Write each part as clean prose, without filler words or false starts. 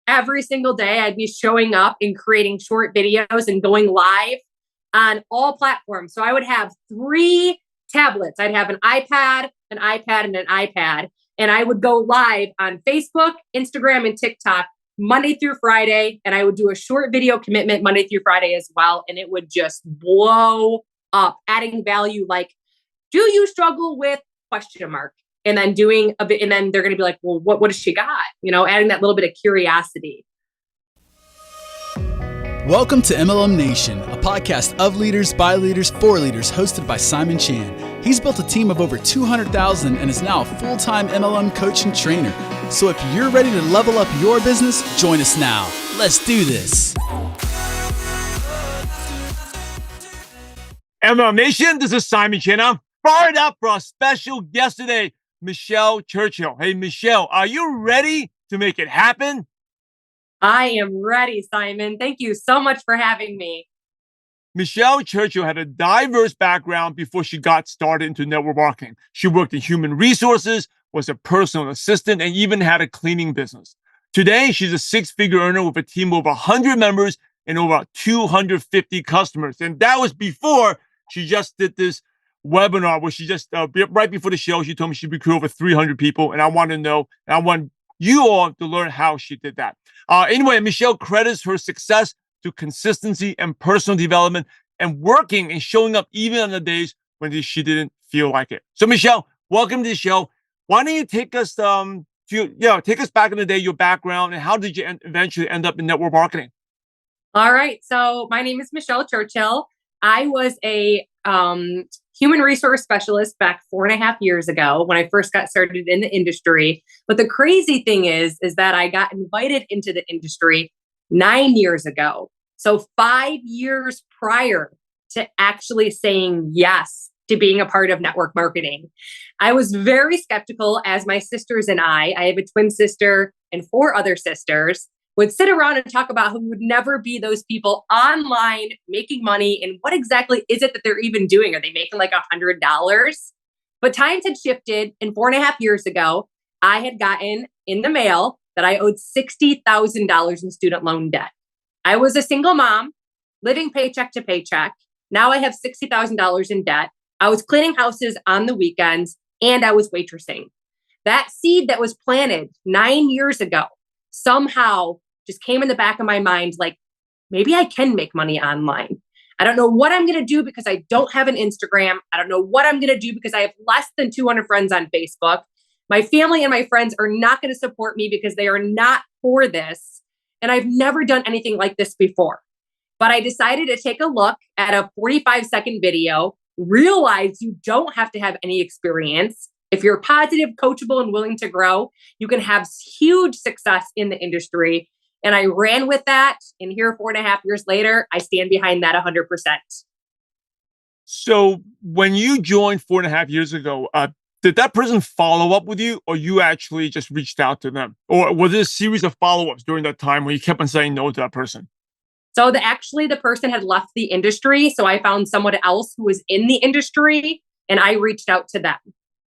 every single day I'd be showing up and creating short videos and going live on all platforms. So I would have 3 tablets. I'd have an iPad, and an iPad. And I would go live on Facebook, Instagram, and TikTok Monday through Friday. And I would do a short video commitment Monday through Friday as well. And it would just blow up, adding value like, do you struggle with ? And then doing a bit, and then they're going to be like, well, what does she got? Adding that little bit of curiosity. Welcome to MLM Nation, a podcast of leaders, by leaders, for leaders, hosted by Simon Chan. He's built a team of over 200,000 and is now a full-time MLM coach and trainer. So if you're ready to level up your business, join us now. Let's do this. MLM Nation, this is Simon Chan. I'm fired up for our special guest today, Michelle Churchill. Hey, Michelle, are you ready to make it happen? I am ready, Simon. Thank you so much for having me. Michelle Churchill had a diverse background before she got started into network marketing. She worked in human resources, was a personal assistant, and even had a cleaning business. Today, she's a 6-figure earner with a team of over 100 members and over 250 customers. And that was before she just did this webinar where she just, right before the show, she told me she'd recruit over 300 people. And I want to know, and I want you all to learn how she did that. Anyway, Michelle credits her success to consistency and personal development and working and showing up even on the days when she didn't feel like it. So Michelle, welcome to the show. Why don't you take us take us back in the day, your background, and how did you eventually end up in network marketing? All right. So my name is Michelle Churchill. I was a human resource specialist back 4.5 years ago when I first got started in the industry. But the crazy thing is that I got invited into the industry 9 years ago. So 5 years prior to actually saying yes to being a part of network marketing. I was very skeptical, as my sisters and I have a twin sister and 4 other sisters, would sit around and talk about how we would never be those people online making money and what exactly is it that they're even doing? Are they making like $100? But times had shifted, and 4.5 years ago, I had gotten in the mail that I owed $60,000 in student loan debt. I was a single mom living paycheck to paycheck. Now I have $60,000 in debt. I was cleaning houses on the weekends and I was waitressing. That seed that was planted 9 years ago somehow just came in the back of my mind, like, maybe I can make money online. I don't know what I'm going to do because I don't have an Instagram. I don't know what I'm going to do because I have less than 200 friends on Facebook. My family and my friends are not going to support me because they are not for this. And I've never done anything like this before. But I decided to take a look at a 45-second video, realize you don't have to have any experience. If you're positive, coachable, and willing to grow, you can have huge success in the industry. And I ran with that. And here, 4.5 years later, I stand behind that 100%. So when you joined 4.5 years ago, did that person follow up with you, or you actually just reached out to them? Or was it a series of follow-ups during that time where you kept on saying no to that person? So the person had left the industry. So I found someone else who was in the industry and I reached out to them.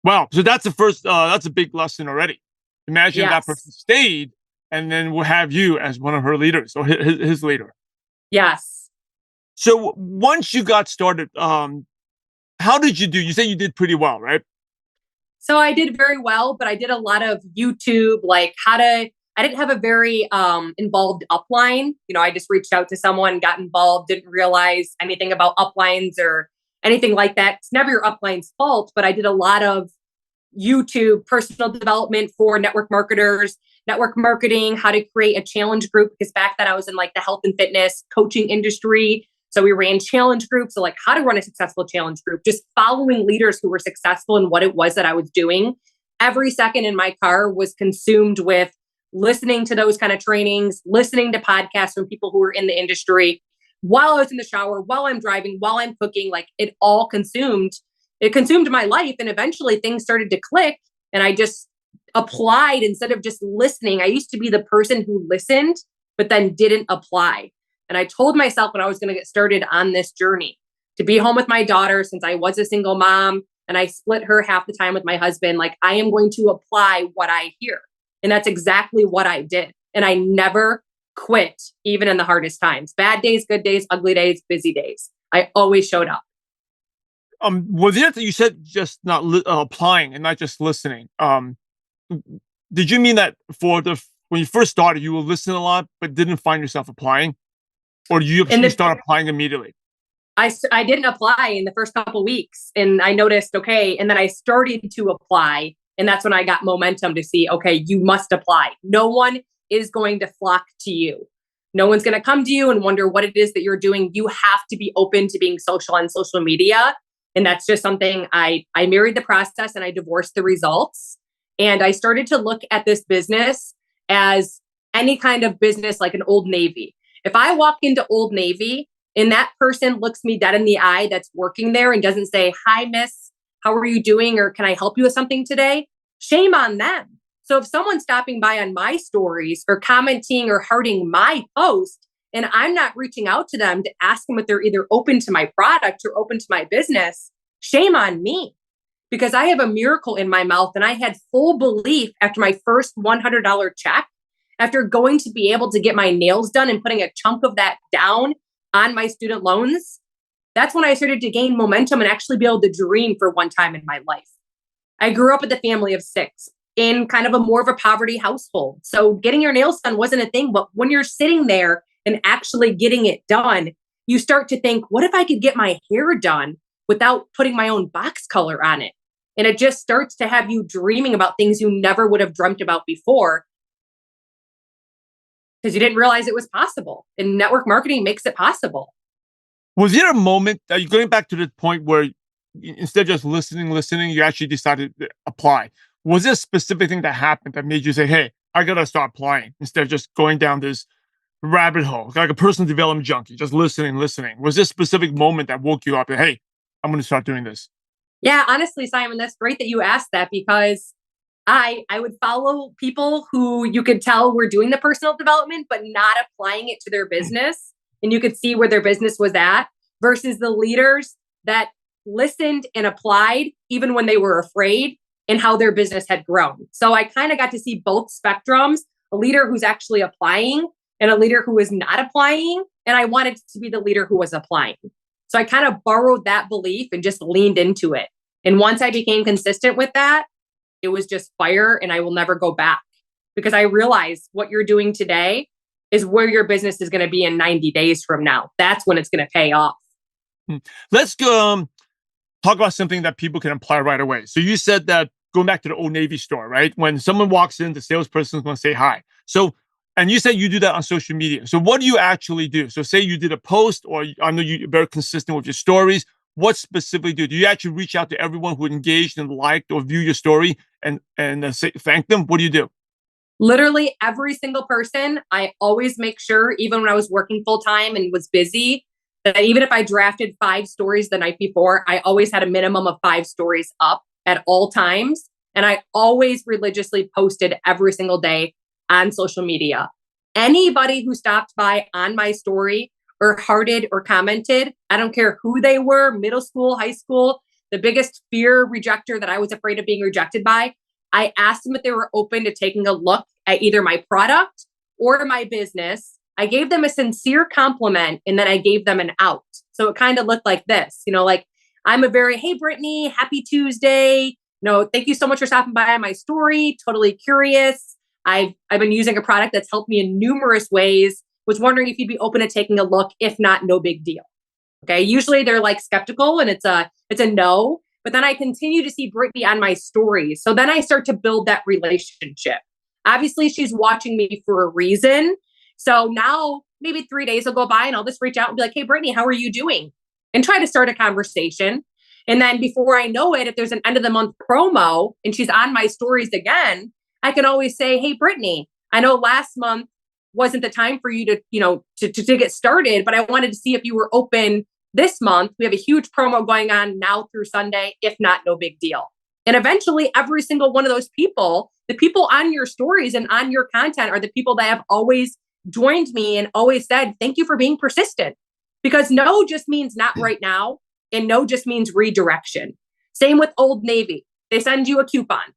Wow. So that's the first, that's a big lesson already. Imagine if that person stayed and then we'll have you as one of her leaders or his leader. Yes. So once you got started, how did you do? You said you did pretty well, right? So I did very well, but I did a lot of YouTube, like I didn't have a very involved upline. I just reached out to someone, got involved, didn't realize anything about uplines or anything like that. It's never your upline's fault, but I did a lot of YouTube personal development for network marketers, network marketing, how to create a challenge group, because back then I was in like the health and fitness coaching industry. So we ran challenge groups. So like how to run a successful challenge group, just following leaders who were successful in what it was that I was doing. Every second in my car was consumed with listening to those kind of trainings, listening to podcasts from people who were in the industry while I was in the shower, while I'm driving, while I'm cooking. Like it consumed my life. And eventually things started to click and I just applied instead of just listening. I used to be the person who listened, but then didn't apply. And I told myself when I was going to get started on this journey to be home with my daughter, since I was a single mom and I split her half the time with my husband, like I am going to apply what I hear. And that's exactly what I did. and I never quit, even in the hardest times. Bad days, good days, ugly days, busy days. I always showed up. Was it that you said just not applying and not just listening? Did you mean that when you first started, you were listening a lot, but didn't find yourself applying? Or did you start applying immediately? I didn't apply in the first couple weeks, and I noticed, okay, and then I started to apply, and that's when I got momentum to see, okay, you must apply. No one is going to flock to you. No one's going to come to you and wonder what it is that you're doing. You have to be open to being social on social media. And that's just something I married the process and I divorced the results. And I started to look at this business as any kind of business, like an Old Navy. If I walk into Old Navy and that person looks me dead in the eye that's working there and doesn't say, "Hi, miss, how are you doing?" or "Can I help you with something today?" Shame on them. So if someone's stopping by on my stories or commenting or hearting my post, and I'm not reaching out to them to ask them if they're either open to my product or open to my business, shame on me. Because I have a miracle in my mouth, and I had full belief after my first $100 check, after going to be able to get my nails done and putting a chunk of that down on my student loans. That's when I started to gain momentum and actually be able to dream for one time in my life. I grew up with a family of 6 in kind of a more of a poverty household. So getting your nails done wasn't a thing, but when you're sitting there and actually getting it done, you start to think, what if I could get my hair done without putting my own box color on it? And it just starts to have you dreaming about things you never would have dreamt about before because you didn't realize it was possible. And network marketing makes it possible. Was there a moment, are you going back to the point where instead of just listening, you actually decided to apply? Was there a specific thing that happened that made you say, "Hey, I got to start applying," instead of just going down this rabbit hole, like a personal development junkie, just listening? Was there a specific moment that woke you up and, "Hey, I'm going to start doing this"? Yeah, honestly, Simon, that's great that you asked that because I would follow people who you could tell were doing the personal development, but not applying it to their business. And you could see where their business was at versus the leaders that listened and applied even when they were afraid and how their business had grown. So I kind of got to see both spectrums, a leader who's actually applying and a leader who is not applying. And I wanted to be the leader who was applying. So I kind of borrowed that belief and just leaned into it. And once I became consistent with that, it was just fire, and I will never go back because I realized what you're doing today is where your business is going to be in 90 days from now. That's when it's going to pay off. Let's go talk about something that people can apply right away. So you said that going back to the Old Navy store, right? When someone walks in, the salesperson is going to say hi. So, and you said you do that on social media. So what do you actually do? So say you did a post, or I know you're very consistent with your stories. What specifically do you actually reach out to everyone who engaged and liked or viewed your story and say thank them? What do you do? Literally every single person. I always make sure, even when I was working full time and was busy, that even if I drafted 5 stories the night before, I always had a minimum of 5 stories up at all times. And I always religiously posted every single day on social media. Anybody who stopped by on my story or hearted or commented, I don't care who they were, middle school, high school, the biggest fear rejecter that I was afraid of being rejected by, I asked them if they were open to taking a look at either my product or my business. I gave them a sincere compliment, and then I gave them an out. So it kind of looked like this, like I'm a very, "Hey, Brittany, happy Tuesday. Thank you so much for stopping by on my story. Totally curious. I've been using a product that's helped me in numerous ways. Was wondering if you'd be open to taking a look. If not, no big deal." Okay. Usually they're like skeptical and it's a no, but then I continue to see Brittany on my stories. So then I start to build that relationship. Obviously she's watching me for a reason. So now maybe 3 days will go by and I'll just reach out and be like, "Hey, Brittany, how are you doing?" And try to start a conversation. And then before I know it, if there's an end of the month promo and she's on my stories again, I can always say, "Hey, Brittany, I know last month wasn't the time for you to get started, but I wanted to see if you were open this month. We have a huge promo going on now through Sunday. If not, no big deal." And eventually every single one of those people, the people on your stories and on your content, are the people that have always joined me and always said, "Thank you for being persistent." Because no just means not right now. And no just means redirection. Same with Old Navy. They send you a coupon.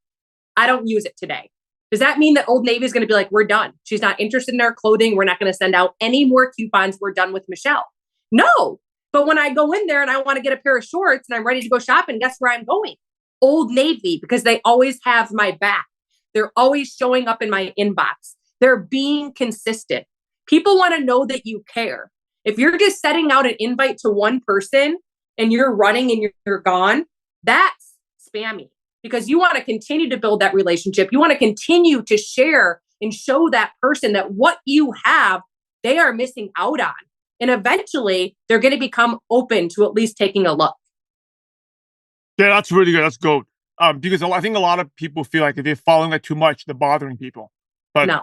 I don't use it today. Does that mean that Old Navy is going to be like, we're done? She's not interested in our clothing. We're not going to send out any more coupons. We're done with Michelle. No. But when I go in there and I want to get a pair of shorts and I'm ready to go shopping, guess where I'm going? Old Navy, because they always have my back. They're always showing up in my inbox. They're being consistent. People want to know that you care. If you're just setting out an invite to one person and you're running and you're gone, that's spammy, because you want to continue to build that relationship. You want to continue to share and show that person that what you have, they are missing out on. And eventually they're going to become open to at least taking a look. Yeah, that's really good. That's gold. Because I think a lot of people feel like if they're following that too much, they're bothering people. But no,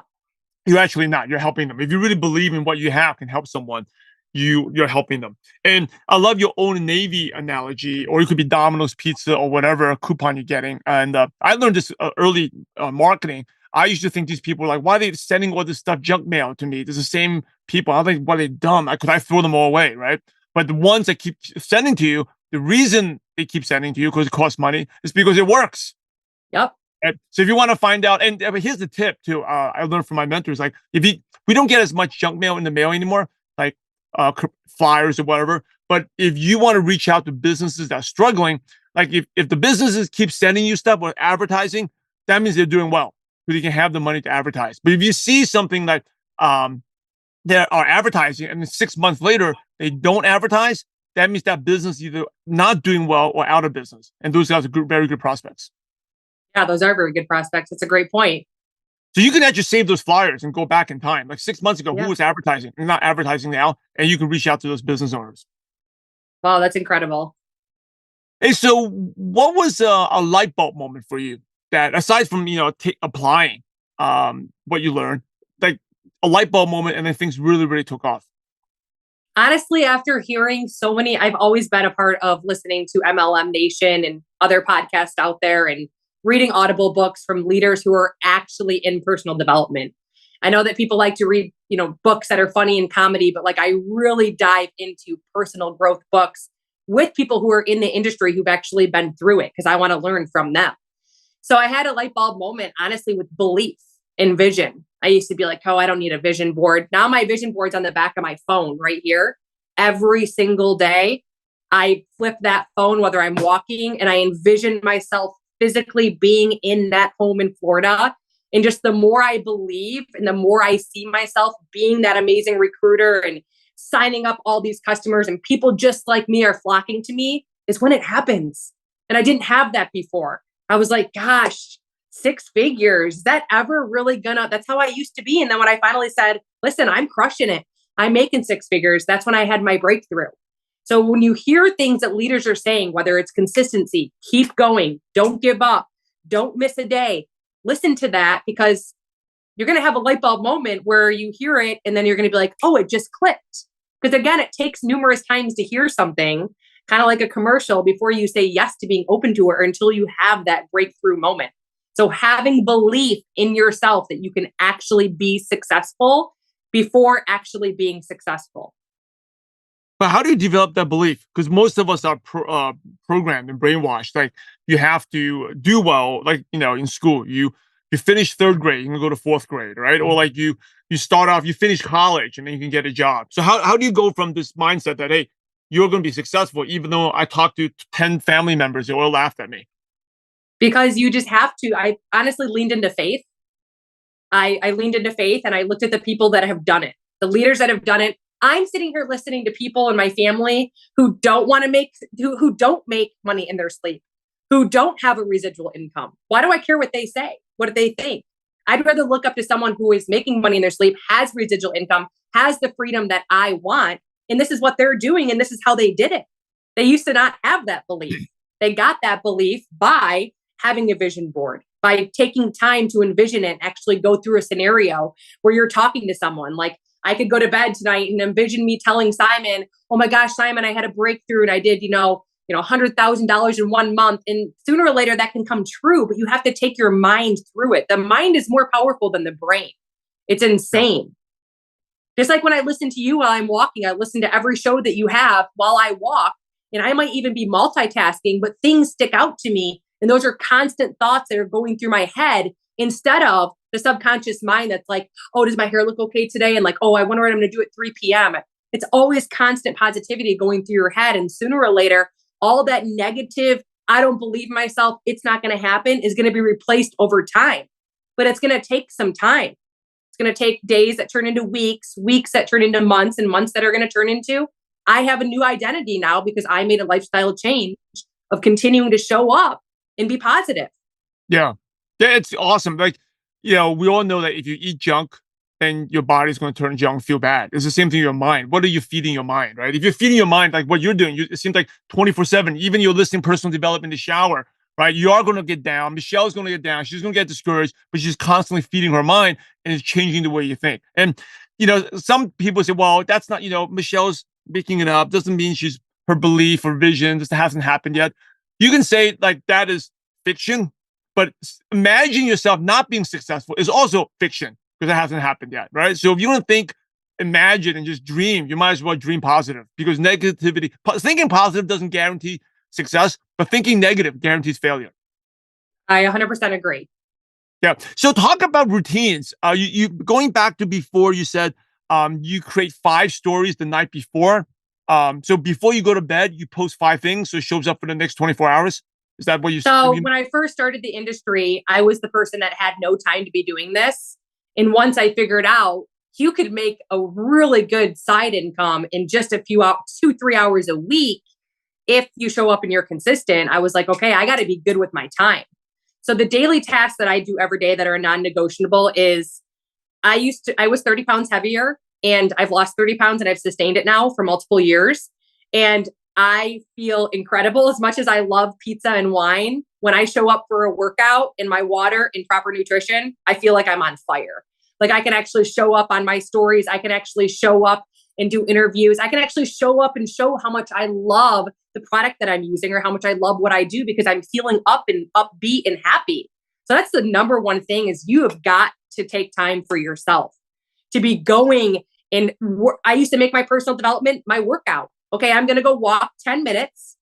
you're actually not. You're helping them. If you really believe in what you have can help someone, you're helping them. And I love your Old Navy analogy, or it could be Domino's Pizza or whatever coupon you're getting. And I learned this early marketing. I used to think these people were like, why are they sending all this stuff junk mail to me? It's the same people. I think, why are they dumb? Could I throw them all away, right? But the ones that keep sending to you, the reason they keep sending to you, because it costs money, is because it works. Yep. And so if you want to find out, and here's the tip too, I learned from my mentors, like we don't get as much junk mail in the mail anymore, like flyers or whatever. But if you want to reach out to businesses that are struggling, like if the businesses keep sending you stuff or advertising, that means they're doing well, because you can have the money to advertise. But if you see something that they are advertising and then 6 months later they don't advertise, that means that business either not doing well or out of business. And those guys are very good prospects. Yeah, those are very good prospects. That's a great point. So you can actually save those flyers and go back in time. Like 6 months ago, Yeah. who was advertising? They're not advertising now. And you can reach out to those business owners. Wow, that's incredible. Hey, so what was a light bulb moment for you that, aside from, applying what you learned, like a light bulb moment and then things really, really took off? Honestly, after hearing so many, I've always been a part of listening to MLM Nation and other podcasts out there and reading Audible books from leaders who are actually in personal development. I know that people like to read, books that are funny and comedy, but like I really dive into personal growth books with people who are in the industry who've actually been through it, because I want to learn from them. So I had a light bulb moment, honestly, with belief and vision. I used to be like, oh, I don't need a vision board. Now my vision board's on the back of my phone right here. Every single day, I flip that phone, whether I'm walking, and I envision myself physically being in that home in Florida. And just the more I believe and the more I see myself being that amazing recruiter and signing up all these customers and people just like me are flocking to me, is when it happens. And I didn't have that before. I was like, gosh, 6 figures, is that ever really gonna, that's how I used to be. And then when I finally said, listen, I'm crushing it, I'm making 6 figures, that's when I had my breakthrough. So when you hear things that leaders are saying, whether it's consistency, keep going, don't give up, don't miss a day, listen to that, because you're going to have a light bulb moment where you hear it and then you're going to be like, oh, it just clicked. Because again, it takes numerous times to hear something, kind of like a commercial, before you say yes to being open to it, or until you have that breakthrough moment. So having belief in yourself that you can actually be successful before actually being successful. But how do you develop that belief? Because most of us are programmed and brainwashed. Like you have to do well, like, in school, you finish 3rd grade, you can go to 4th grade, right? Or like you start off, you finish college and then you can get a job. So how do you go from this mindset that, hey, you're going to be successful, even though I talked to 10 family members, they all laughed at me? Because you just have to. I honestly leaned into faith. I leaned into faith and I looked at the people that have done it, the leaders that have done it. I'm sitting here listening to people in my family who don't want to who don't make money in their sleep, who don't have a residual income. Why do I care what they say? What do they think? I'd rather look up to someone who is making money in their sleep, has residual income, has the freedom that I want. And this is what they're doing. And this is how they did it. They used to not have that belief. They got that belief by having a vision board, by taking time to envision it and actually go through a scenario where you're talking to someone. Like, I could go to bed tonight and envision me telling Simon, oh my gosh, Simon, I had a breakthrough and I did, $100,000 in 1 month. And sooner or later that can come true, but you have to take your mind through it. The mind is more powerful than the brain. It's insane. Just like when I listen to you while I'm walking, I listen to every show that you have while I walk, and I might even be multitasking, but things stick out to me. And those are constant thoughts that are going through my head instead of the subconscious mind that's like, oh, does my hair look okay today? And like, oh, I wonder what I'm going to do at 3 p.m. It's always constant positivity going through your head. And sooner or later, all that negative, I don't believe myself, it's not going to happen, is going to be replaced over time. But it's going to take some time. It's going to take days that turn into weeks, weeks that turn into months, and months that are going to turn into, I have a new identity now because I made a lifestyle change of continuing to show up and be positive. Yeah. It's awesome. Like, we all know that if you eat junk, then your body's going to turn junk, feel bad. It's the same thing in your mind. What are you feeding your mind, right? If you're feeding your mind, like what you're doing, it seems like 24/7, even you're listening personal development in the shower, right? You are going to get down. Michelle's going to get down. She's going to get discouraged, but she's constantly feeding her mind and it's changing the way you think. And, some people say, well, that's not, Michelle's making it up. Doesn't mean her belief or vision just hasn't happened yet. You can say like that is fiction, but imagine yourself not being successful is also fiction because it hasn't happened yet, right? So if you want to think, imagine, and just dream, you might as well dream positive because thinking positive doesn't guarantee success, but thinking negative guarantees failure. I 100% agree. Yeah. So talk about routines. You going back to before you said you create 5 stories the night before. So before you go to bed, you post 5 things so it shows up for the next 24 hours. Is that what you? So when I first started the industry, I was the person that had no time to be doing this. And once I figured out you could make a really good side income in just a few hours, 2-3 hours a week, if you show up and you're consistent, I was like, okay, I got to be good with my time. So the daily tasks that I do every day that are non-negotiable is I was 30 pounds heavier and I've lost 30 pounds and I've sustained it now for multiple years. And I feel incredible. As much as I love pizza and wine, when I show up for a workout in my water and proper nutrition, I feel like I'm on fire. Like I can actually show up on my stories. I can actually show up and do interviews. I can actually show up and show how much I love the product that I'm using or how much I love what I do because I'm feeling up and upbeat and happy. So that's the number one thing is you have got to take time for yourself to be going. And I used to make my personal development my workout. Okay, I'm going to go walk 10 minutes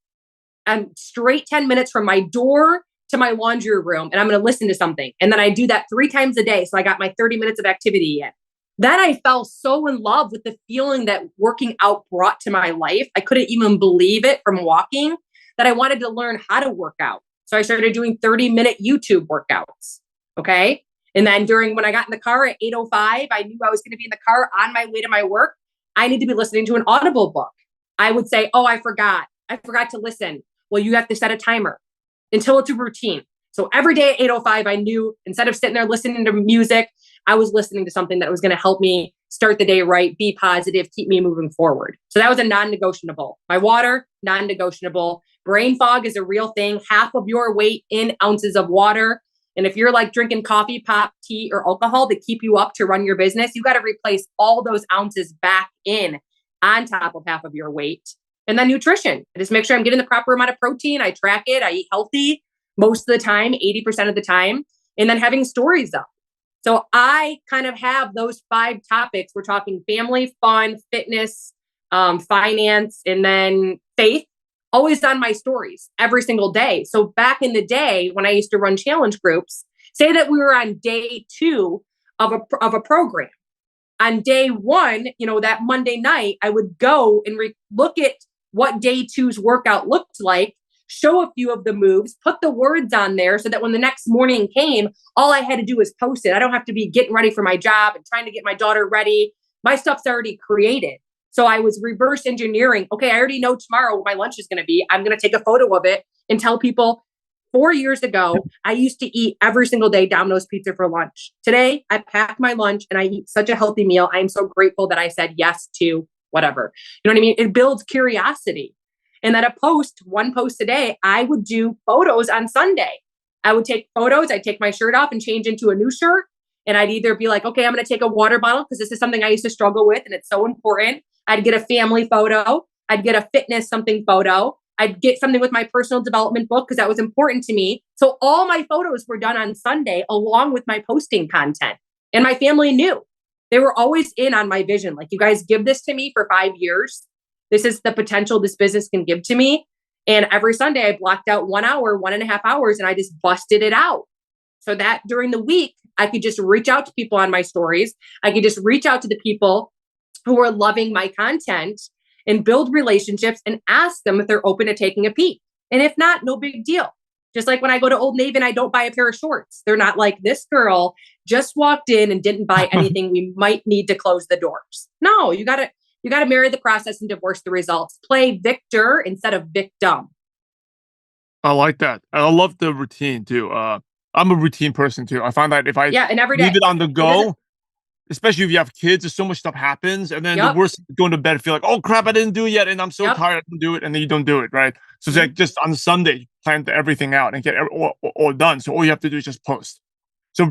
and straight 10 minutes from my door to my laundry room. And I'm going to listen to something. And then I do that 3 times a day. So I got my 30 minutes of activity in. Then I fell so in love with the feeling that working out brought to my life. I couldn't even believe it from walking that I wanted to learn how to work out. So I started doing 30-minute YouTube workouts. Okay. And then when I got in the car at 8:05, I knew I was going to be in the car on my way to my work. I need to be listening to an Audible book. I would say, oh, I forgot to listen. Well, you have to set a timer until it's a routine. So every day at 8:05, I knew instead of sitting there listening to music, I was listening to something that was going to help me start the day right, be positive, keep me moving forward. So that was a non-negotiable. My water, non-negotiable. Brain fog is a real thing. Half of your weight in ounces of water. And if you're like drinking coffee, pop, tea, or alcohol to keep you up to run your business, you got to replace all those ounces back in on top of half of your weight. And then nutrition. I just make sure I'm getting the proper amount of protein. I track it. I eat healthy most of the time, 80% of the time. And then having stories up. So I kind of have those 5 topics. We're talking family, fun, fitness, finance, and then faith, always on my stories every single day. So back in the day when I used to run challenge groups, say that we were on day 2 of a program. On day 1, that Monday night, I would go and look at what day 2's workout looked like, show a few of the moves, put the words on there so that when the next morning came, all I had to do was post it. I don't have to be getting ready for my job and trying to get my daughter ready. My stuff's already created. So I was reverse engineering. Okay, I already know tomorrow what my lunch is going to be. I'm going to take a photo of it and tell people 4 years ago, I used to eat every single day Domino's pizza for lunch. Today, I pack my lunch and I eat such a healthy meal. I am so grateful that I said yes to whatever. You know what I mean? It builds curiosity. And then one post a day, I would do photos on Sunday. I would take photos. I'd take my shirt off and change into a new shirt. And I'd either be like, okay, I'm going to take a water bottle because this is something I used to struggle with and it's so important. I'd get a family photo. I'd get a fitness something photo. I'd get something with my personal development book because that was important to me. So all my photos were done on Sunday along with my posting content. And my family knew. They were always in on my vision. Like, you guys give this to me for 5 years. This is the potential this business can give to me. And every Sunday I blocked out 1 hour, 1.5 hours, and I just busted it out. so that during the week, I could just reach out to people on my stories. I could just reach out to the people who are loving my content and build relationships and ask them if they're open to taking a peek. And if not, no big deal. Just like when I go to Old Navy and I don't buy a pair of shorts, they're not like, this girl just walked in and didn't buy anything. We might need to close the doors. No, you gotta marry the process and divorce the results. Play victor instead of victim. I like that. I love the routine too. I'm a routine person too. I find that if I and every day leave it on the go, especially if you have kids, there's so much stuff happens. And then the worst, going to bed and feel like, oh crap, I didn't do it yet. And I'm so tired, I didn't do it. And then you don't do it, right? So it's like just on Sunday, plan everything out and get all done. So all you have to do is just post. So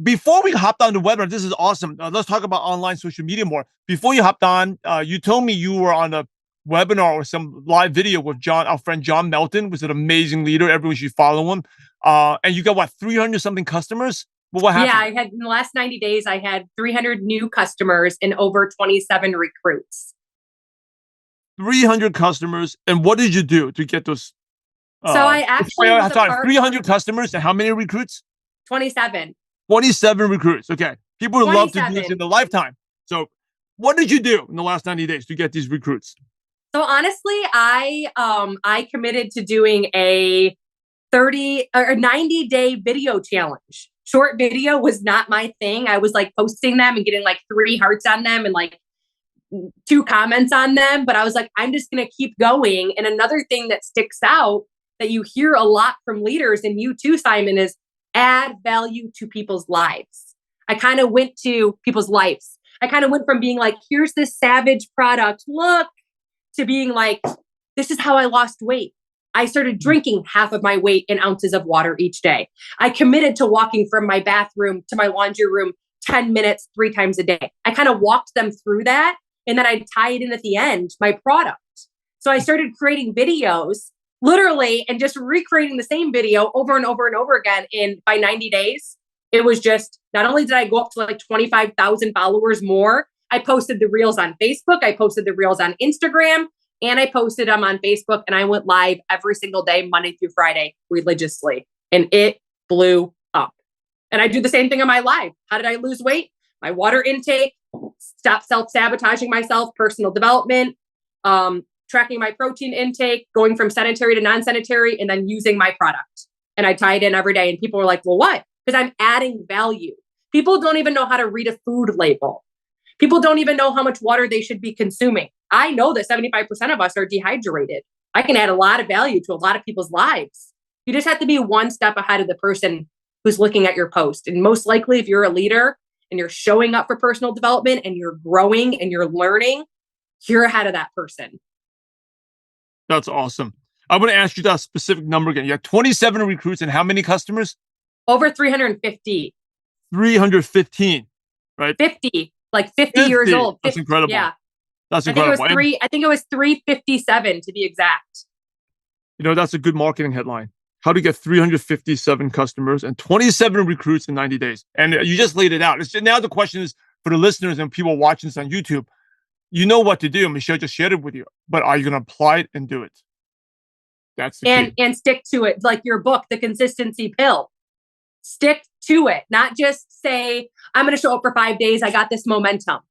before we hopped on the webinar, this is awesome. Let's talk about online social media more. Before you hopped on, you told me you were on a webinar or some live video with our friend John Melton, was an amazing leader. Everyone should follow him. And you got what, 300 something customers? Well, what happened? Yeah, I had in the last 90 days, I had 300 new customers and over 27 recruits. 300 customers. And what did you do to get those? So I actually 300 customers and how many recruits? 27. 27 recruits. Okay. People would love to do this in a lifetime. So what did you do in the last 90 days to get these recruits? So honestly, I committed to doing a 90-day video challenge. Short video was not my thing. I was like posting them and getting like 3 hearts on them and like 2 comments on them. But I was like, I'm just going to keep going. And another thing that sticks out that you hear a lot from leaders, and you too, Simon, is add value to people's lives. I kind of went to people's lives. I kind of went from being like, here's this savage product, look, to being like, this is how I lost weight. I started drinking half of my weight in ounces of water each day. I committed to walking from my bathroom to my laundry room 10 minutes, 3 times a day. I kind of walked them through that. And then I tied in at the end, my product. So I started creating videos literally and just recreating the same video over and over and over again. And by 90 days, it was just, not only did I go up to like 25,000 followers more, I posted the reels on Facebook. I posted the reels on Instagram. And I posted them on Facebook, and I went live every single day, Monday through Friday, religiously. And it blew up. And I do the same thing on my live. How did I lose weight? My water intake, stop self-sabotaging myself, personal development, tracking my protein intake, going from sedentary to non-sedentary, and then using my product. And I tie it in every day. And people were like, well, what? Because I'm adding value. People don't even know how to read a food label. People don't even know how much water they should be consuming. I know that 75% of us are dehydrated. I can add a lot of value to a lot of people's lives. You just have to be one step ahead of the person who's looking at your post. And most likely, if you're a leader and you're showing up for personal development and you're growing and you're learning, you're ahead of that person. That's awesome. I'm going to ask you that specific number again. You have 27 recruits and how many customers? Over 350. 315, right? 50, like 50 years old. That's incredible. Yeah. That's incredible. I think it was 357 to be exact. You know, that's a good marketing headline. How to get 357 customers and 27 recruits in 90 days. And you just laid it out. Now the question is for the listeners and people watching this on YouTube, you know what to do. Michelle just shared it with you, but are you going to apply it and do it? That's the key. And stick to it. Like your book, The Consistency Pill. Stick to it. Not just say, I'm going to show up for 5 days. I got this momentum.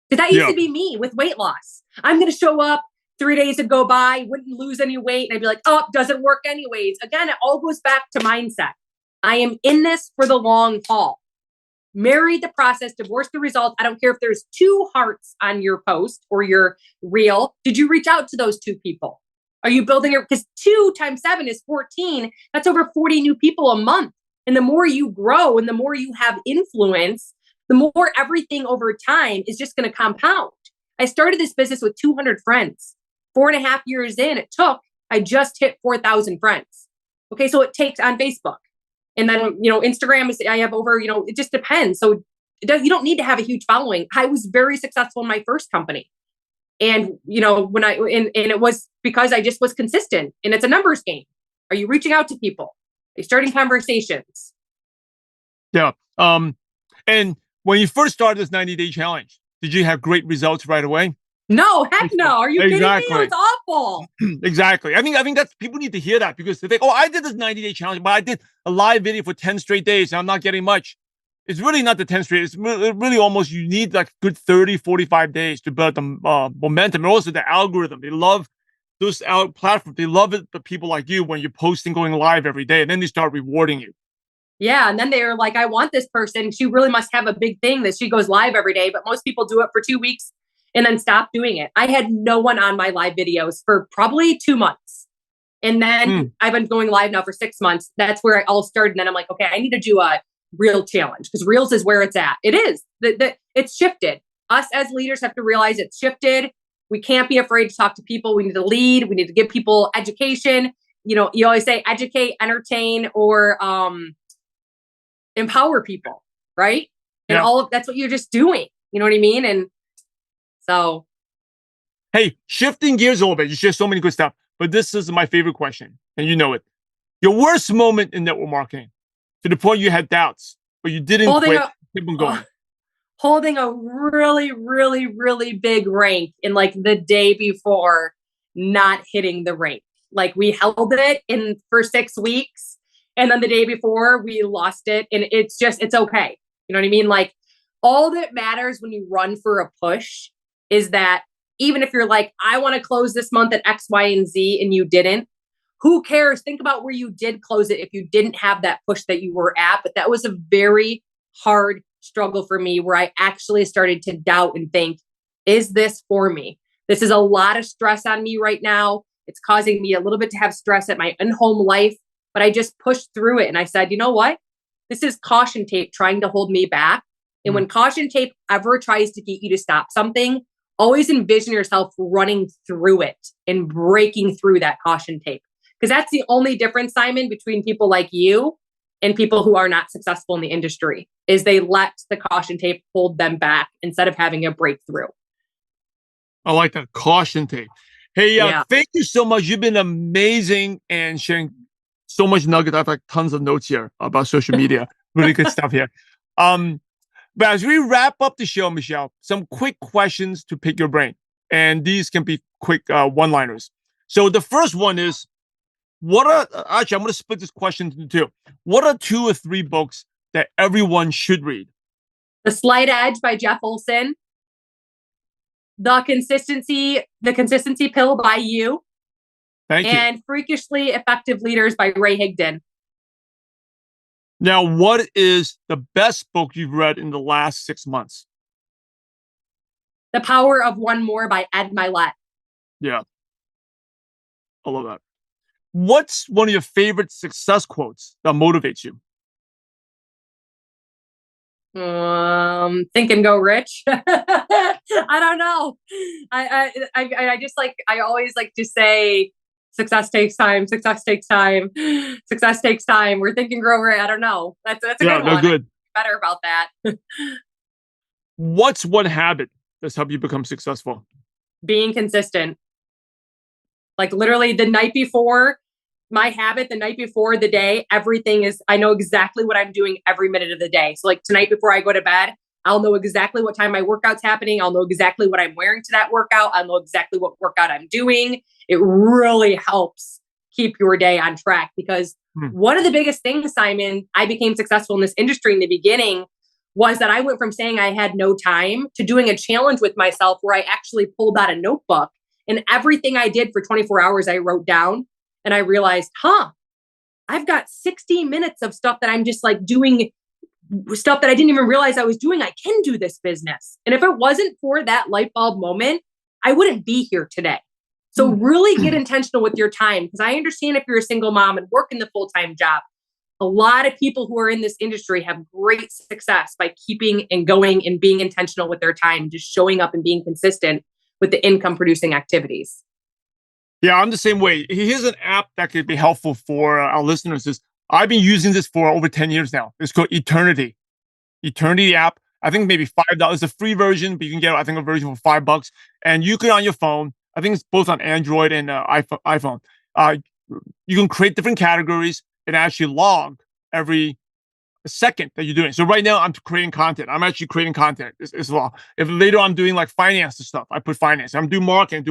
Because that used to be me with weight loss. I'm going to show up, 3 days would go by, wouldn't lose any weight. And I'd be like, oh, doesn't work anyways. Again, it all goes back to mindset. I am in this for the long haul. Marry the process, divorce the results. I don't care if there's 2 hearts on your post or your reel. Did you reach out to those 2 people? Are you building it? Because 2 times 7 is 14. That's over 40 new people a month. And the more you grow and the more you have influence, the more everything over time is just going to compound. I started this business with 200 friends. 4.5 years in, I just hit 4,000 friends. Okay, so it takes on Facebook. And then, Instagram is, I have over, it just depends. So you don't need to have a huge following. I was very successful in my first company. And, and it was because I just was consistent, and it's a numbers game. Are you reaching out to people? Are you starting conversations? Yeah. And when you first started this 90-day challenge, did you have great results right away? No, heck no. Are you kidding me? It was awful. Exactly. I think that's people need to hear that because they think, oh, I did this 90-day challenge, but I did a live video for 10 straight days and I'm not getting much. It's really not the 10 straight. It's really almost you need like good 30, 45 days to build the momentum and also the algorithm. They love those platforms. They love it, the people like you when you're posting, going live every day, and then they start rewarding you. Yeah. And then they're like, I want this person. She really must have a big thing that she goes live every day. But most people do it for 2 weeks and then stop doing it. I had no one on my live videos for probably 2 months. And then I've been going live now for 6 months. That's where I all started. And then I'm like, okay, I need to do a reel challenge because reels is where it's at. It is. It's shifted. Us as leaders have to realize it's shifted. We can't be afraid to talk to people. We need to lead. We need to give people education. You know, you always say educate, entertain, or empower people, right? And all of that's what you're just doing. You know what I mean? And so, hey, shifting gears a little bit. You share so many good stuff, but this is my favorite question, and you know it. Your worst moment in network marketing, to the point you had doubts, but you didn't quit. Keep on going. Holding a really, really, really big rank in like the day before, not hitting the rank. Like we held it for 6 weeks, and then the day before we lost it, and it's okay. You know what I mean? Like all that matters when you run for a push is that even if you're like, I want to close this month at X, Y, and Z, and you didn't, who cares? Think about where you did close it if you didn't have that push that you were at. But that was a very hard struggle for me where I actually started to doubt and think, is this for me? This is a lot of stress on me right now. It's causing me a little bit to have stress at my in-home life, but I just pushed through it. And I said, you know what? This is caution tape trying to hold me back. And when caution tape ever tries to get you to stop something, always envision yourself running through it and breaking through that caution tape. Because that's the only difference, Simon, between people like you and people who are not successful in the industry, is they let the caution tape hold them back instead of having a breakthrough. I like that caution tape. Hey, thank you so much. You've been amazing and sharing so much nuggets. I have like tons of notes here about social media. Really good stuff here. But as we wrap up the show, Michelle, some quick questions to pick your brain. And these can be quick one-liners. So the first one is, actually, I'm going to split this question into two. What are 2 or 3 books that everyone should read? The Slight Edge by Jeff Olson. The Consistency Pill by You. Thank you. And Freakishly Effective Leaders by Ray Higdon. Now, what is the best book you've read in the last 6 months? The Power of One More by Ed Mylett. Yeah. I love that. What's one of your favorite success quotes that motivates you? Think and Go Rich. I don't know. I just like, I always like to say, success takes time. Success takes time. Success takes time. We're thinking grow rich. I don't know. That's a good one. Good. Better about that. What's one habit that's helped you become successful? Being consistent. Like literally the night before, my habit the night before the day, everything is, I know exactly what I'm doing every minute of the day. So like tonight before I go to bed, I'll know exactly what time my workout's happening. I'll know exactly what I'm wearing to that workout. I'll know exactly what workout I'm doing. It really helps keep your day on track because one of the biggest things, Simon, I became successful in this industry in the beginning was that I went from saying I had no time to doing a challenge with myself where I actually pulled out a notebook and everything I did for 24 hours, I wrote down and I realized, I've got 60 minutes of stuff that I'm just like doing stuff that I didn't even realize I was doing. I can do this business. And if it wasn't for that light bulb moment, I wouldn't be here today. So really get intentional with your time because I understand if you're a single mom and working the full-time job, a lot of people who are in this industry have great success by keeping and going and being intentional with their time, just showing up and being consistent with the income producing activities. Yeah, I'm the same way. Here's an app that could be helpful for our listeners. I've been using this for over 10 years now. It's called Eternity. Eternity app. I think maybe $5. It's a free version, but you can get, I think, a version for $5. And you can on your phone. I think it's both on Android and iPhone. You can create different categories and actually log every second that you're doing. So right now I'm creating content. I'm actually creating content as well. If later I'm doing like finance and stuff, I put finance. I'm doing marketing,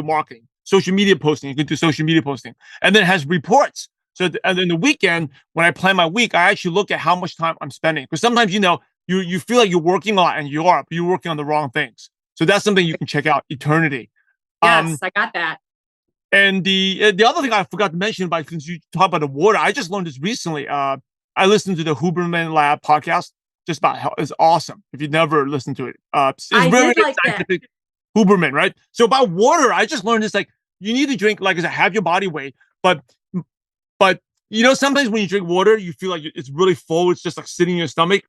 social media posting. You can do social media posting. And then it has reports. So and then the weekend, when I plan my week, I actually look at how much time I'm spending. Because sometimes, you feel like you're working a lot, and you are, but you're working on the wrong things. So that's something you can check out, Eternity. Yes, I got that. And the other thing I forgot to mention about, since you talk about the water, I just learned this recently. I listened to the Huberman Lab podcast just about health. It's awesome. If you've never listened to it, it's I very did like scientific. Huberman, right? So about water, I just learned this. Like, you need to drink, like I said, have your body weight, but sometimes when you drink water, you feel like it's really full. It's just like sitting in your stomach,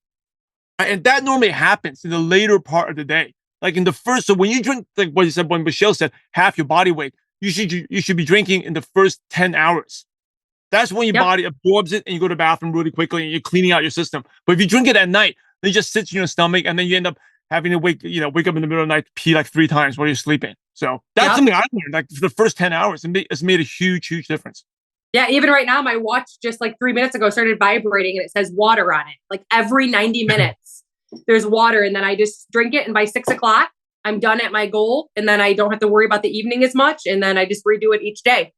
and that normally happens in the later part of the day. Like in the first, so when you drink, like what you said, when Michelle said, half your body weight, you should be drinking in the first 10 hours. That's when your body absorbs it, and you go to the bathroom really quickly, and you're cleaning out your system. But if you drink it at night, then it just sits in your stomach, and then you end up having to wake up in the middle of the night, pee like 3 times while you're sleeping. So that's something I learned. Like for the first 10 hours, it's made a huge, huge difference. Yeah, even right now, my watch just like 3 minutes ago started vibrating, and it says water on it. Like every 90 minutes, there's water, and then I just drink it, and by 6 o'clock, I'm done at my goal, and then I don't have to worry about the evening as much, and then I just redo it each day.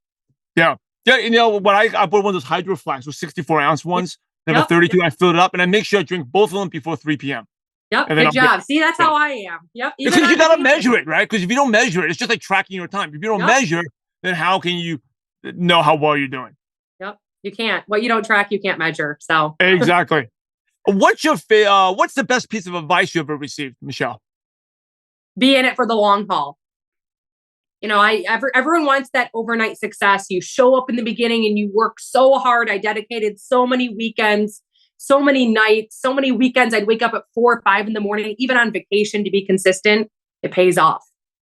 Yeah. When I bought one of those Hydro Flags, those 64-ounce ones, they have a 32, I fill it up, and I make sure I drink both of them before 3 p.m. Yep, good job. See, that's how I am. Yep. Because you got to measure it, right? Because if you don't measure it, it's just like tracking your time. If you don't measure, then how can you know how well you're doing? Yep, you can't. What you don't track, you can't measure. So exactly. What's the best piece of advice you ever received, Michelle? Be in it for the long haul. Everyone wants that overnight success. You show up in the beginning and you work so hard. I dedicated so many weekends, so many nights, so many weekends. I'd wake up at 4 or 5 in the morning, even on vacation, to be consistent. It pays off.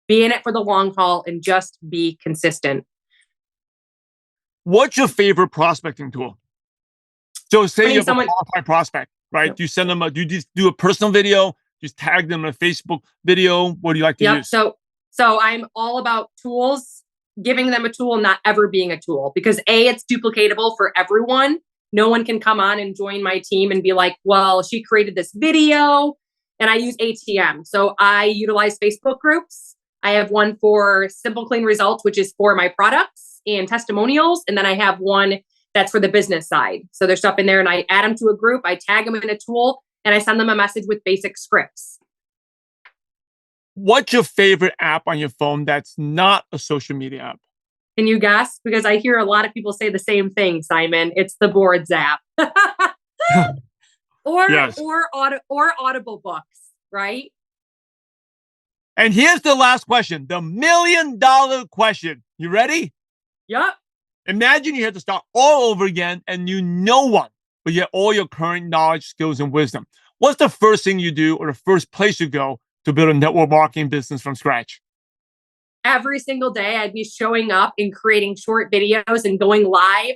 Be in it for the long haul and just be consistent. What's your favorite prospecting tool? So say you have a qualified prospect, right? Do you send them do you just do a personal video? Just tag them in a Facebook video? What do you like to use? So I'm all about tools, giving them a tool, not ever being a tool, because it's duplicatable for everyone. No one can come on and join my team and be like, well, she created this video, and I use ATM. So I utilize Facebook groups. I have one for Simple Clean Results, which is for my products and testimonials. And then I have one that's for the business side. So there's stuff in there, and I add them to a group. I tag them in a tool, and I send them a message with basic scripts. What's your favorite app on your phone that's not a social media app? Can you guess? Because I hear a lot of people say the same thing, Simon. It's the Boards app. or Audible books, right? And here's the last question, the $1 million question. You ready? Yep. Imagine you had to start all over again and knew no one, but yet all your current knowledge, skills, and wisdom. What's the first thing you do, or the first place you go to build a network marketing business from scratch? Every single day, I'd be showing up and creating short videos and going live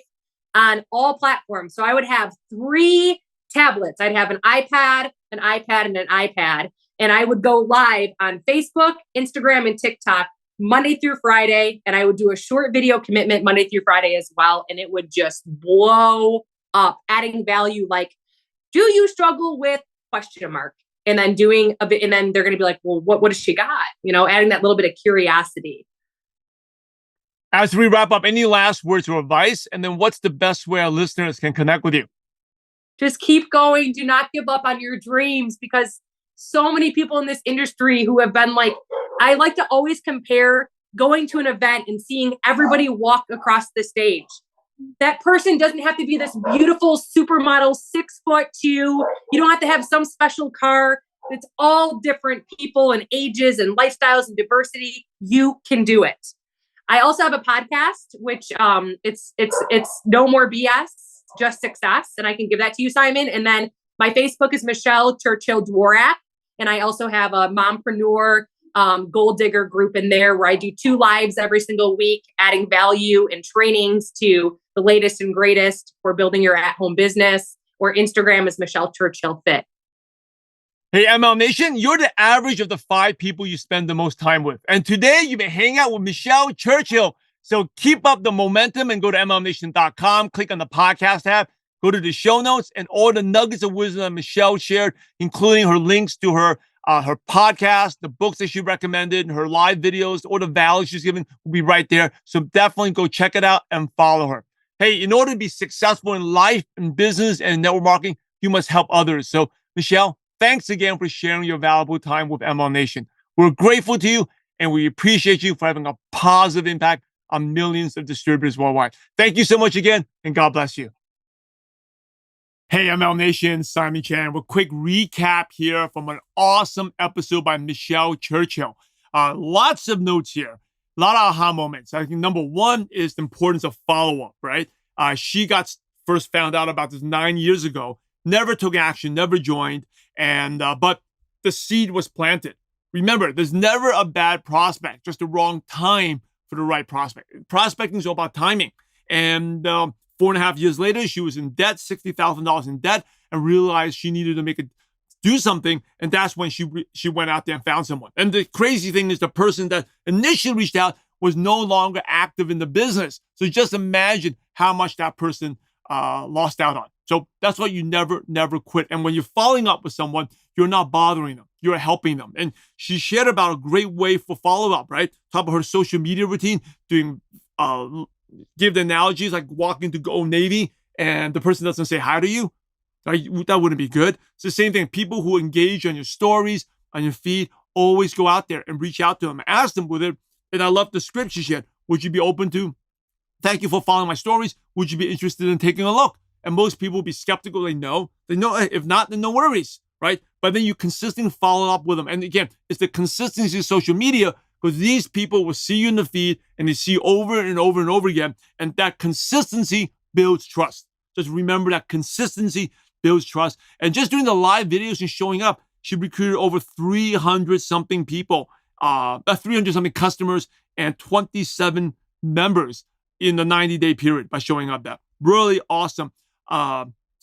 on all platforms. So I would have 3 tablets. I'd have an iPad, and an iPad. And I would go live on Facebook, Instagram, and TikTok Monday through Friday. And I would do a short video commitment Monday through Friday as well. And it would just blow up, adding value like, do you struggle with ? And then doing a bit, and then they're going to be like, well, what has she got? Adding that little bit of curiosity. As we wrap up, any last words or advice? And then what's the best way our listeners can connect with you? Just keep going. Do not give up on your dreams, because so many people in this industry who have been like, I like to always compare going to an event and seeing everybody walk across the stage. That person doesn't have to be this beautiful supermodel, 6'2". You don't have to have some special car. It's all different people and ages and lifestyles and diversity. You can do it. I also have a podcast, which it's no more BS, just success. And I can give that to you, Simon. And then my Facebook is Michelle Churchill Dworak. And I also have a mompreneur goal digger group in there where I do 2 lives every single week, adding value and trainings to the latest and greatest for building your at-home business. Or Instagram is Michelle Churchill Fit. Hey, ML Nation, you're the average of the 5 people you spend the most time with. And today you've been hanging out with Michelle Churchill. So keep up the momentum and go to mlnation.com, click on the podcast tab, go to the show notes, and all the nuggets of wisdom that Michelle shared, including her links to her Her podcast, the books that she recommended, her live videos, or the value she's giving will be right there. So definitely go check it out and follow her. Hey, in order to be successful in life and business and network marketing, you must help others. So Michelle, thanks again for sharing your valuable time with MLM Nation. We're grateful to you and we appreciate you for having a positive impact on millions of distributors worldwide. Thank you so much again, and God bless you. Hey, MLM Nation, Simon Chan. A quick recap here from an awesome episode by Michelle Churchill. Lots of notes here, a lot of aha moments. I think number one is the importance of follow-up, right? She got first found out about this 9 years ago, never took action, never joined, and but the seed was planted. Remember, there's never a bad prospect, just the wrong time for the right prospect. Prospecting is all about timing. And 4.5 years later, she was in debt, $60,000 in debt, and realized she needed to do something. And that's when she went out there and found someone. And the crazy thing is the person that initially reached out was no longer active in the business. So just imagine how much that person lost out on. So that's why you never quit. And when you're following up with someone, you're not bothering them. You're helping them. And she shared about a great way for follow-up, right? Talk about her social media routine, doing, give the analogies like walking to Old Navy and the person doesn't say hi to you. That wouldn't be good. It's the same thing. People who engage on your stories, on your feed, always go out there and reach out to them. Ask them with it. And I love the script she shared. Would you be open to, thank you for following my stories. Would you be interested in taking a look? And most people will be skeptical. They know. If not, then no worries, right? But then you consistently follow up with them. And again, it's the consistency of social media because these people will see you in the feed and they see you over and over and over again. And that consistency builds trust. Just remember that consistency builds trust. And just doing the live videos and showing up, she recruited over 300 something people, 300 something customers and 27 members in the 90-day period by showing up. That really awesome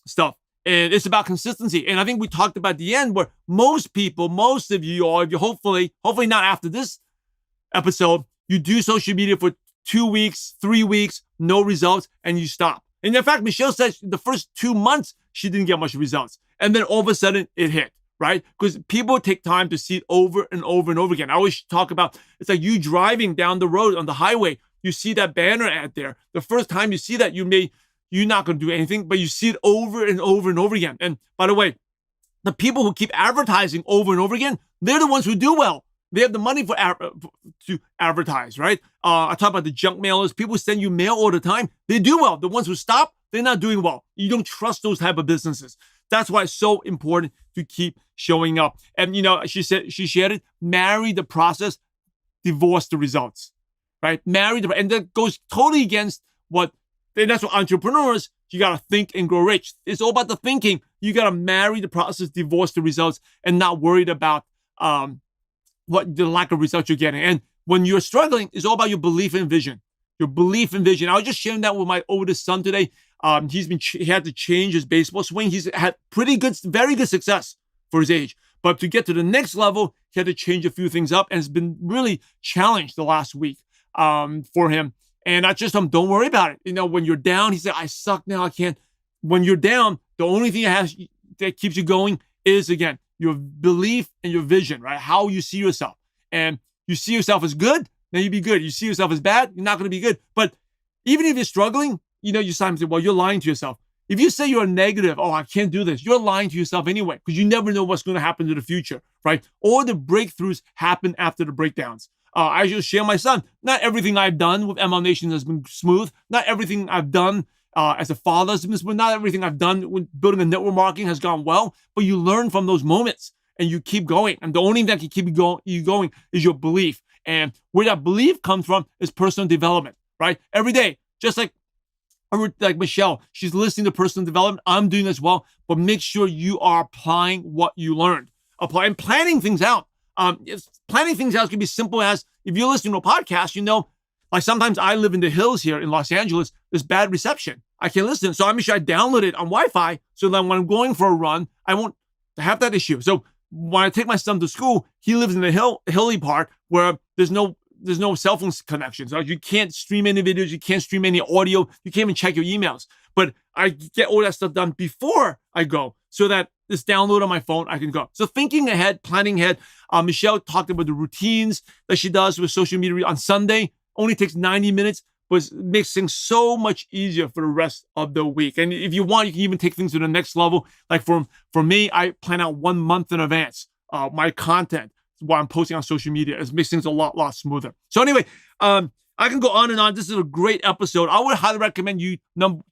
stuff. And it's about consistency. And I think we talked about at the end where most of you, or if you hopefully not after this episode, you do social media for 2 weeks, 3 weeks, no results, and you stop. And in fact, Michelle said the first 2 months, she didn't get much results. And then all of a sudden it hit, right? Because people take time to see it over and over and over again. I always talk about, it's like you driving down the road on the highway, you see that banner ad there. The first time you see that, you're not going to do anything, but you see it over and over and over again. And by the way, the people who keep advertising over and over again, they're the ones who do well. They have the money to advertise, right? I talk about the junk mailers. People who send you mail all the time. They do well. The ones who stop, they're not doing well. You don't trust those type of businesses. That's why it's so important to keep showing up. And, she shared it, marry the process, divorce the results, right? And that goes totally against and that's what entrepreneurs, you got to think and grow rich. It's all about the thinking. You got to marry the process, divorce the results, and not worried about what the lack of results you're getting. And when you're struggling, it's all about your belief and vision. Your belief and vision. I was just sharing that with my oldest son today. He had to change his baseball swing. He's had very good success for his age. But to get to the next level, he had to change a few things up, and it's been really challenged the last week for him. And I just don't worry about it. When you're down, he said, I suck now, I can't. When you're down, the only thing that keeps you going is, again, your belief and your vision, right? How you see yourself. And you see yourself as good, then you be good. You see yourself as bad, you're not going to be good. But even if you're struggling, you sometimes say, well, you're lying to yourself. If you say you're negative, I can't do this, you're lying to yourself anyway, because you never know what's going to happen in the future, right? All the breakthroughs happen after the breakdowns. I just share my son. Not everything I've done with MLM Nation has been smooth. Not everything I've done as a father has been smooth. Not everything I've done when building a network marketing has gone well. But you learn from those moments and you keep going. And the only thing that can keep you going is your belief. And where that belief comes from is personal development, right? Every day, just like Michelle, she's listening to personal development. I'm doing as well. But make sure you are applying what you learned. And planning things out. Planning things out can be simple as, if you're listening to a podcast, like sometimes I live in the hills here in Los Angeles, there's bad reception. I can't listen. So I make sure I download it on Wi-Fi so that when I'm going for a run, I won't have that issue. So when I take my son to school, he lives in the hilly part where there's no cell phone connection. So you can't stream any videos, you can't stream any audio, you can't even check your emails. But I get all that stuff done before I go so that this download on my phone, I can go. So thinking ahead, planning ahead. Michelle talked about the routines that she does with social media on Sunday. Only takes 90 minutes, but it makes things so much easier for the rest of the week. And if you want, you can even take things to the next level. Like for me, I plan out 1 month in advance my content while I'm posting on social media. It makes things a lot smoother. So anyway, I can go on and on. This is a great episode. I would highly recommend you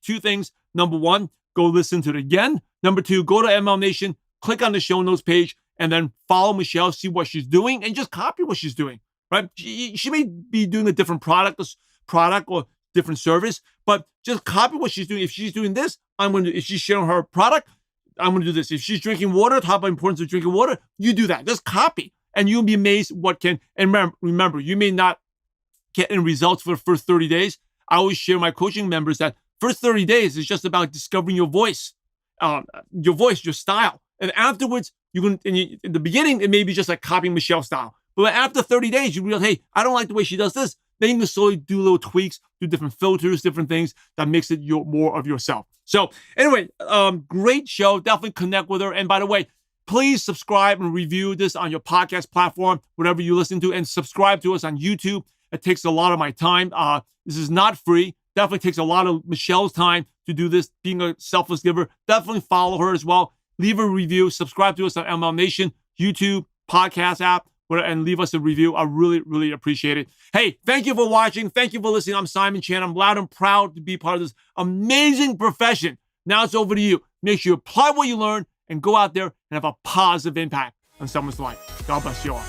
two things. Number one, go listen to it again. Number two, go to MLM Nation, click on the show notes page, and then follow Michelle, see what she's doing, and just copy what she's doing, right? She may be doing a different product or different service, but just copy what she's doing. If she's doing this, if she's sharing her product, I'm going to do this. If she's drinking water, talk about the importance of drinking water, you do that. Just copy, and you'll be amazed what can, and remember, you may not get any results for the first 30 days. I always share my coaching members that first 30 days is just about discovering your voice, your style. And afterwards, in the beginning, it may be just like copying Michelle's style. But after 30 days, you realize, hey, I don't like the way she does this. Then you can slowly do little tweaks, do different filters, different things that makes it more of yourself. So anyway, great show. Definitely connect with her. And by the way, please subscribe and review this on your podcast platform, whatever you listen to, and subscribe to us on YouTube. It takes a lot of my time. This is not free. Definitely takes a lot of Michelle's time to do this, being a selfless giver. Definitely follow her as well. Leave a review. Subscribe to us on MLM Nation, YouTube, podcast app, and leave us a review. I really appreciate it. Hey, thank you for watching. Thank you for listening. I'm Simon Chan. I'm loud and proud to be part of this amazing profession. Now it's over to you. Make sure you apply what you learn and go out there and have a positive impact on someone's life. God bless you all.